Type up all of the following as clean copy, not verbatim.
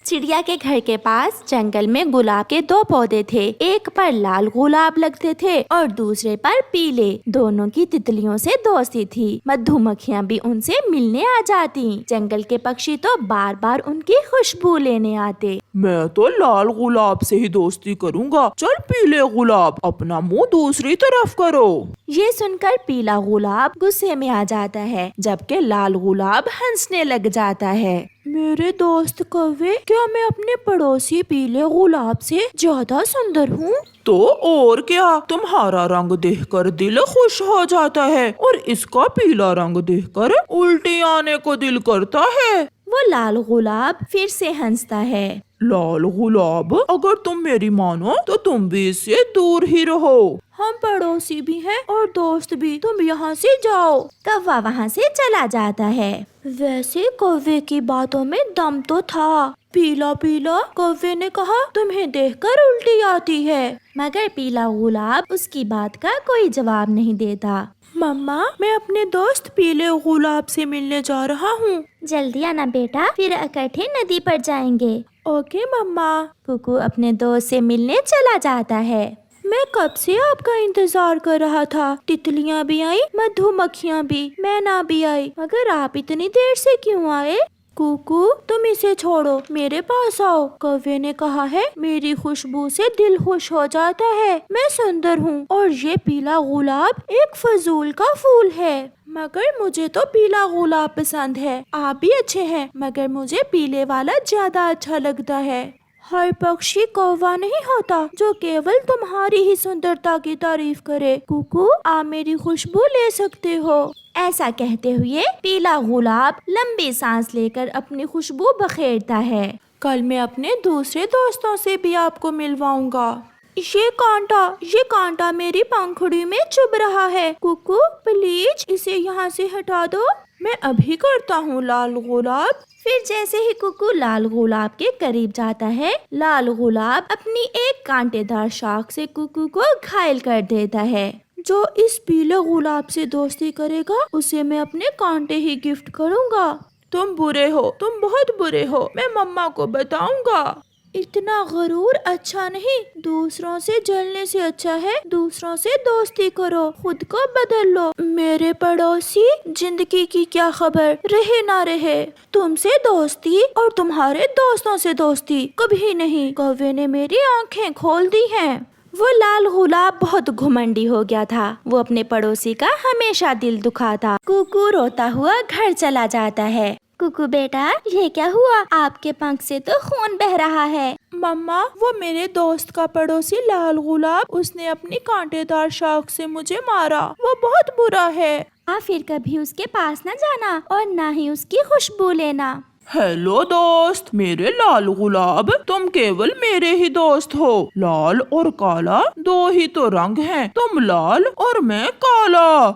चिड़िया के घर के पास जंगल में गुलाब के दो पौधे थे। एक पर लाल गुलाब लगते थे और दूसरे पर पीले। दोनों की तितलियों से दोस्ती थी। मधुमक्खियाँ भी उनसे मिलने आ जाती। जंगल के पक्षी तो बार बार उनकी खुशबू लेने आते। मैं तो लाल गुलाब से ही दोस्ती करूंगा। चल पीले गुलाब, अपना मुंह दूसरी तरफ करो। ये सुनकर पीला गुलाब गुस्से में आ जाता है, जबकि लाल गुलाब हंसने लग जाता है। मेरे दोस्त कौवे, क्या मैं अपने पड़ोसी पीले गुलाब से ज्यादा सुंदर हूँ? तो और क्या, तुम्हारा रंग देखकर दिल खुश हो जाता है और इसका पीला रंग देखकर उल्टी आने को दिल करता है। वो लाल गुलाब फिर से हंसता है। लाल गुलाब, अगर तुम मेरी मानो तो तुम भी इससे दूर ही रहो। हम पड़ोसी भी हैं और दोस्त भी, तुम यहाँ से जाओ। कौवा वहाँ से चला जाता है। वैसे कौवे की बातों में दम तो था। पीला पीला, कौवे ने कहा, तुम्हें देखकर उल्टी आती है। मगर पीला गुलाब उसकी बात का कोई जवाब नहीं देता। मम्मा, मैं अपने दोस्त पीले गुलाब से मिलने जा रहा हूँ। जल्दी आना बेटा, फिर इकट्ठे नदी पर जाएंगे। ओके मम्मा। कुकू अपने दोस्त से मिलने चला जाता है। मैं कब से आपका इंतजार कर रहा था। तितलियाँ भी आई, मधुमक्खियाँ भी, मैना भी आई, मगर आप इतनी देर से क्यों आए? कुकू, तुम इसे छोड़ो, मेरे पास आओ। कौवे ने कहा है, मेरी खुशबू से दिल खुश हो जाता है। मैं सुंदर हूँ और ये पीला गुलाब एक फजूल का फूल है। मगर मुझे तो पीला गुलाब पसंद है। आप भी अच्छे हैं, मगर मुझे पीले वाला ज्यादा अच्छा लगता है। हर पक्षी कौवा नहीं होता जो केवल तुम्हारी ही सुंदरता की तारीफ करे। कुकू, आप मेरी खुशबू ले सकते हो। ऐसा कहते हुए पीला गुलाब लंबी सांस लेकर अपनी खुशबू बखेरता है। कल मैं अपने दूसरे दोस्तों से भी आपको मिलवाऊंगा। ये कांटा मेरी पंखुड़ी में चुभ रहा है। कुकू, प्लीज इसे यहाँ से हटा दो। मैं अभी करता हूँ लाल गुलाब। फिर जैसे ही कुकू लाल गुलाब के करीब जाता है, लाल गुलाब अपनी एक कांटेदार शाख से कुकू को घायल कर देता है। जो इस पीले गुलाब से दोस्ती करेगा उसे मैं अपने कांटे ही गिफ्ट करूँगा। तुम बुरे हो, तुम बहुत बुरे हो, मैं मम्मा को बताऊंगा। इतना गरूर अच्छा नहीं। दूसरों से जलने से अच्छा है दूसरों से दोस्ती करो, खुद को बदल लो। मेरे पड़ोसी, जिंदगी की क्या खबर रहे ना रहे, तुमसे दोस्ती और तुम्हारे दोस्तों से दोस्ती कभी नहीं। कौवे ने मेरी आंखें खोल दी हैं। वो लाल गुलाब बहुत घुमंडी हो गया था। वो अपने पड़ोसी का हमेशा दिल दुखाता। कुकू रोता हुआ घर चला जाता है। कुकू बेटा, ये क्या हुआ? आपके पंख से तो खून बह रहा है। मम्मा, वो मेरे दोस्त का पड़ोसी लाल गुलाब, उसने अपनी कांटेदार शाख से मुझे मारा। वो बहुत बुरा है। आप फिर कभी उसके पास न जाना और ना ही उसकी खुशबू लेना। हेलो दोस्त, मेरे लाल गुलाब, तुम केवल मेरे ही दोस्त हो। लाल और काला दो ही तो रंग हैं, तुम लाल और मैं काला।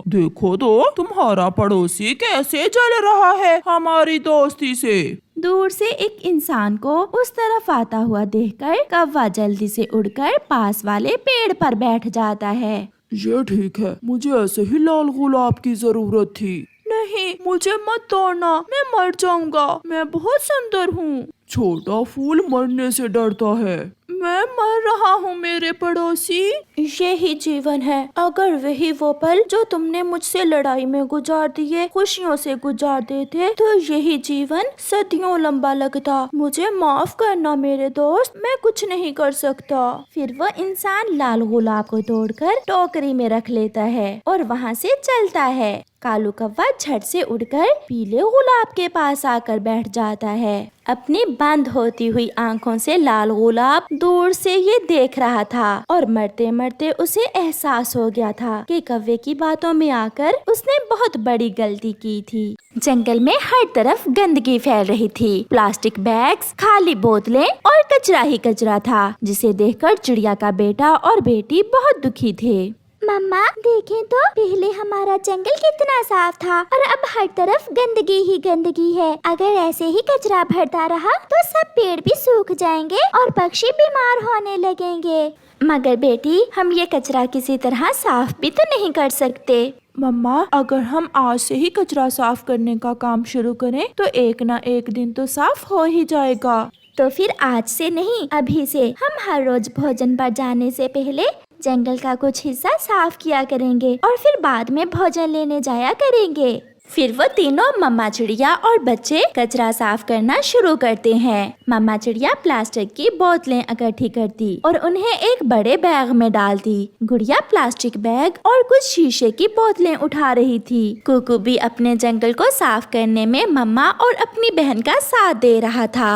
देखो तो तुम्हारा पड़ोसी कैसे जल रहा है हमारी दोस्ती से। दूर से एक इंसान को उस तरफ आता हुआ देखकर कौवा जल्दी से उड़कर पास वाले पेड़ पर बैठ जाता है। ये ठीक है, मुझे ऐसे ही लाल गुलाब की जरूरत थी। नहीं, मुझे मत तोड़ना, मैं मर जाऊंगा। मैं बहुत सुंदर हूँ। छोटा फूल मरने से डरता है। मैं मर रहा हूँ मेरे पड़ोसी। यही जीवन है। अगर वही वो पल जो तुमने मुझसे लड़ाई में गुजार दिए खुशियों से गुजार देते तो यही जीवन सदियों लंबा लगता। मुझे माफ करना मेरे दोस्त, मैं कुछ नहीं कर सकता। फिर वो इंसान लाल गुलाब को तोड़कर टोकरी में रख लेता है और वहाँ से चलता है। कालू कौवा झट से उड़कर पीले गुलाब के पास आकर बैठ जाता है। अपनी बंद होती हुई आंखों से लाल गुलाब दूर से ये देख रहा था और मरते मरते उसे एहसास हो गया था कि कौवे की बातों में आकर उसने बहुत बड़ी गलती की थी। जंगल में हर तरफ गंदगी फैल रही थी। प्लास्टिक बैग्स, खाली बोतलें और कचरा ही कचरा था, जिसे देखकर चिड़िया का बेटा और बेटी बहुत दुखी थे। मम्मा देखें तो पहले हमारा जंगल कितना साफ था और अब हर तरफ गंदगी ही गंदगी है। अगर ऐसे ही कचरा भरता रहा तो सब पेड़ भी सूख जाएंगे और पक्षी बीमार होने लगेंगे। मगर बेटी, हम ये कचरा किसी तरह साफ भी तो नहीं कर सकते। मम्मा, अगर हम आज से ही कचरा साफ करने का काम शुरू करें तो एक ना एक दिन तो साफ हो ही जाएगा। तो फिर आज से नहीं, अभी से हम हर रोज भोजन पर जाने से पहले जंगल का कुछ हिस्सा साफ किया करेंगे और फिर बाद में भोजन लेने जाया करेंगे। फिर वो तीनों मम्मा चिड़िया और बच्चे कचरा साफ करना शुरू करते हैं। मम्मा चिड़िया प्लास्टिक की बोतलें इकट्ठी करती और उन्हें एक बड़े बैग में डालती। गुड़िया प्लास्टिक बैग और कुछ शीशे की बोतलें उठा रही थी। कुकू भी अपने जंगल को साफ करने में मम्मा और अपनी बहन का साथ दे रहा था।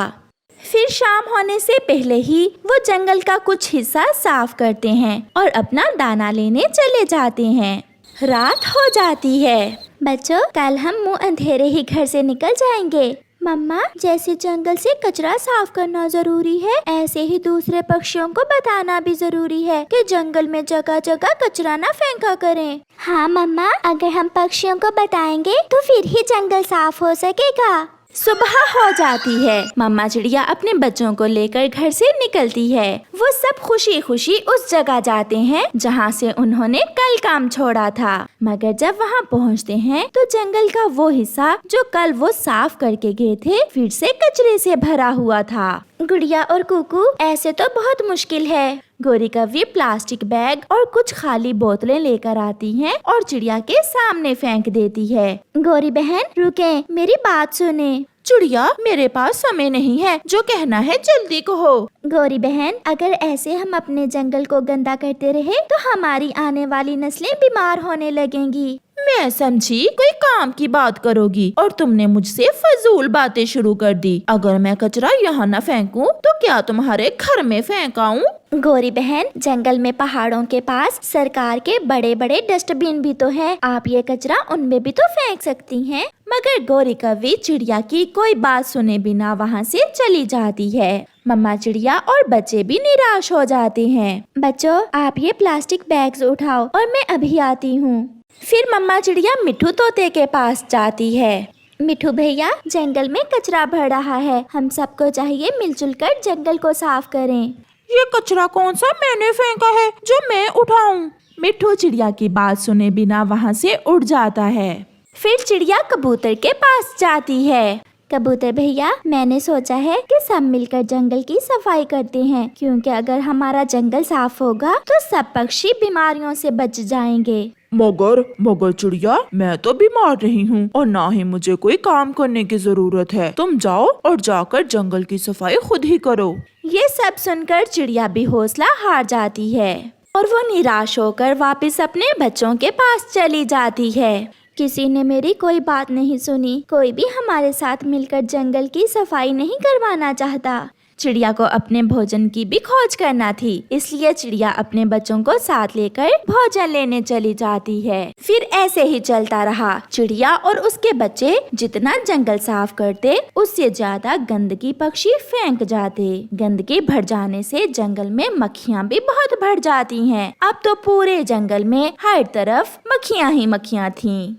फिर शाम होने से पहले ही वो जंगल का कुछ हिस्सा साफ करते हैं और अपना दाना लेने चले जाते हैं। रात हो जाती है। बच्चों, कल हम मुंह अंधेरे ही घर से निकल जाएंगे। मम्मा, जैसे जंगल से कचरा साफ करना जरूरी है, ऐसे ही दूसरे पक्षियों को बताना भी जरूरी है कि जंगल में जगह जगह कचरा न फेंका करें। हाँ मम्मा, अगर हम पक्षियों को बताएंगे तो फिर ही जंगल साफ हो सकेगा। सुबह हो जाती है। मम्मा चिड़िया अपने बच्चों को लेकर घर से निकलती है। वो सब खुशी खुशी उस जगह जाते हैं जहाँ से उन्होंने कल काम छोड़ा था। मगर जब वहाँ पहुँचते हैं तो जंगल का वो हिस्सा जो कल वो साफ करके गए थे फिर से कचरे से भरा हुआ था। गुड़िया और कुकू, ऐसे तो बहुत मुश्किल है। गोरी कव्वी प्लास्टिक बैग और कुछ खाली बोतलें लेकर आती हैं और चिड़िया के सामने फेंक देती है। गोरी बहन, रुकें, मेरी बात सुने। चिड़िया, मेरे पास समय नहीं है, जो कहना है जल्दी कहो। गोरी बहन, अगर ऐसे हम अपने जंगल को गंदा करते रहे तो हमारी आने वाली नस्लें बीमार होने लगेंगी। मैं समझी कोई काम की बात करोगी और तुमने मुझसे फजूल बातें शुरू कर दी। अगर मैं कचरा यहाँ न फेंकूं तो क्या तुम्हारे घर में फेंकाऊं? गोरी बहन, जंगल में पहाड़ों के पास सरकार के बड़े बड़े डस्टबिन भी तो है। आप ये कचरा उनमें भी तो फेंक सकती हैं। मगर गोरी कव्वी चिड़िया की कोई बात सुने बिना वहाँ से चली जाती है। मम्मा चिड़िया और बच्चे भी निराश हो जाते हैं। बच्चों, आप ये प्लास्टिक बैग्स उठाओ और मैं अभी आती हूँ। फिर मम्मा चिड़िया मिठू तोते के पास जाती है। मिठू भैया, जंगल में कचरा भर रहा है, हम सबको चाहिए मिलजुल कर जंगल को साफ करें। ये कचरा कौन सा मैंने फेंका है जो मैं उठाऊं? मिठू चिड़िया की बात सुने बिना वहाँ से उड़ जाता है। फिर चिड़िया कबूतर के पास जाती है। कबूतर भैया, मैंने सोचा है कि सब मिलकर जंगल की सफाई करते हैं, क्योंकि अगर हमारा जंगल साफ होगा तो सब पक्षी बीमारियों से बच जाएंगे। मगर चिड़िया, मैं तो बीमार नहीं हूँ और ना ही मुझे कोई काम करने की जरूरत है। तुम जाओ और जाकर जंगल की सफाई खुद ही करो। ये सब सुनकर चिड़िया भी हौसला हार जाती है और वो निराश होकर वापस अपने बच्चों के पास चली जाती है। किसी ने मेरी कोई बात नहीं सुनी। कोई भी हमारे साथ मिलकर जंगल की सफाई नहीं करवाना चाहता। चिड़िया को अपने भोजन की भी खोज करना थी, इसलिए चिड़िया अपने बच्चों को साथ लेकर भोजन लेने चली जाती है। फिर ऐसे ही चलता रहा। चिड़िया और उसके बच्चे जितना जंगल साफ करते उससे ज्यादा गंदगी पक्षी फेंक जाते। गंदगी भर जाने से जंगल में मक्खियाँ भी बहुत बढ़ जाती हैं। अब तो पूरे जंगल में हर तरफ मक्खियाँ ही मक्खियाँ थीं।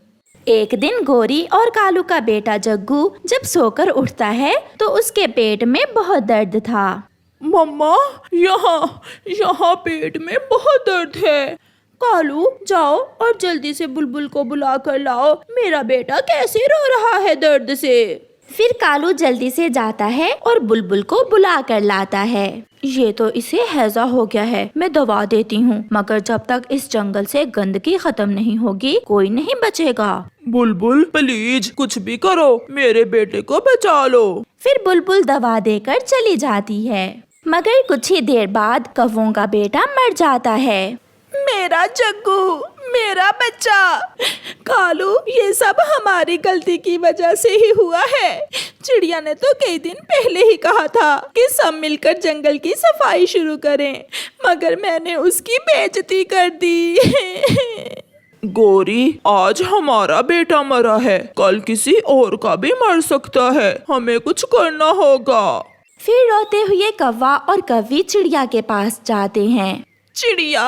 एक दिन गोरी और कालू का बेटा जग्गू जब सोकर उठता है तो उसके पेट में बहुत दर्द था। मम्मा, यहाँ पेट में बहुत दर्द है। कालू, जाओ और जल्दी से बुलबुल को बुला कर लाओ। मेरा बेटा कैसे रो रहा है दर्द से। फिर कालू जल्दी से जाता है और बुलबुल को बुला कर लाता है। ये तो इसे हैजा हो गया है, मैं दवा देती हूँ, मगर जब तक इस जंगल से गंदगी खत्म नहीं होगी कोई नहीं बचेगा। बुलबुल, प्लीज कुछ भी करो, मेरे बेटे को बचा लो। फिर बुलबुल दवा देकर चली जाती है। मगर कुछ ही देर बाद कौवों का बेटा मर जाता है। मेरा जग्गू, मेरा बच्चा। कालू, ये सब हमारी गलती की वजह से ही हुआ है। चिड़िया ने तो कई दिन पहले ही कहा था कि सब मिलकर जंगल की सफाई शुरू करें, मगर मैंने उसकी बेइज्जती कर दी। गोरी, आज हमारा बेटा मरा है, कल किसी और का भी मर सकता है, हमें कुछ करना होगा। फिर रोते हुए कौवा और कव्वी चिड़िया के पास जाते हैं। चिड़िया,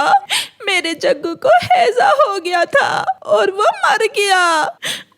मेरे जग्गू को हैजा हो गया था और वो मर गया।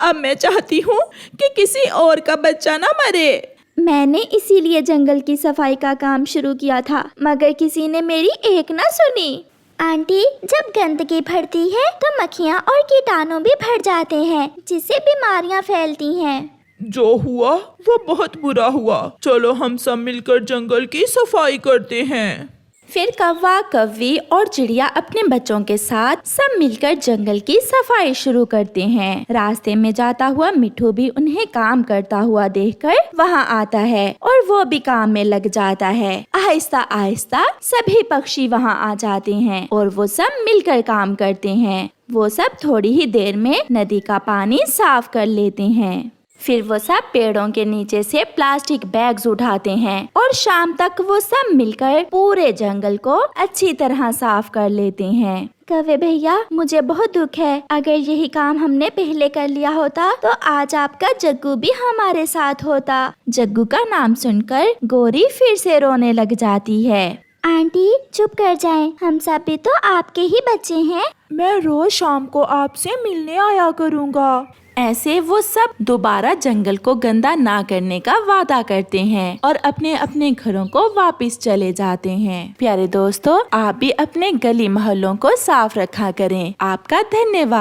अब मैं चाहती हूँ कि किसी और का बच्चा ना मरे। मैंने इसीलिए जंगल की सफाई का काम शुरू किया था, मगर किसी ने मेरी एक ना सुनी। आंटी, जब गंदगी बढ़ती है तो मक्खियाँ और कीटाणु भी बढ़ जाते हैं, जिससे बीमारियाँ फैलती हैं। जो हुआ वो बहुत बुरा हुआ। चलो हम सब मिलकर जंगल की सफाई करते हैं। फिर कौवा, कौवी और चिड़िया अपने बच्चों के साथ सब मिलकर जंगल की सफाई शुरू करते हैं। रास्ते में जाता हुआ मिट्ठू भी उन्हें काम करता हुआ देखकर वहाँ आता है और वो भी काम में लग जाता है। आहिस्ता आहिस्ता सभी पक्षी वहाँ आ जाते हैं और वो सब मिलकर काम करते हैं। वो सब थोड़ी ही देर में नदी का पानी साफ कर लेते हैं। फिर वो सब पेड़ों के नीचे से प्लास्टिक बैग्स उठाते हैं और शाम तक वो सब मिलकर पूरे जंगल को अच्छी तरह साफ कर लेते हैं। कौवे भैया, मुझे बहुत दुख है। अगर यही काम हमने पहले कर लिया होता तो आज आपका जग्गू भी हमारे साथ होता। जग्गू का नाम सुनकर गोरी फिर से रोने लग जाती है। आंटी, चुप कर जाएं, हम सब भी तो आपके ही बच्चे हैं। मैं रोज शाम को आपसे मिलने आया करूँगा। ऐसे वो सब दोबारा जंगल को गंदा ना करने का वादा करते हैं और अपने अपने घरों को वापस चले जाते हैं। प्यारे दोस्तों, आप भी अपने गली मोहल्लों को साफ रखा करें। आपका धन्यवाद।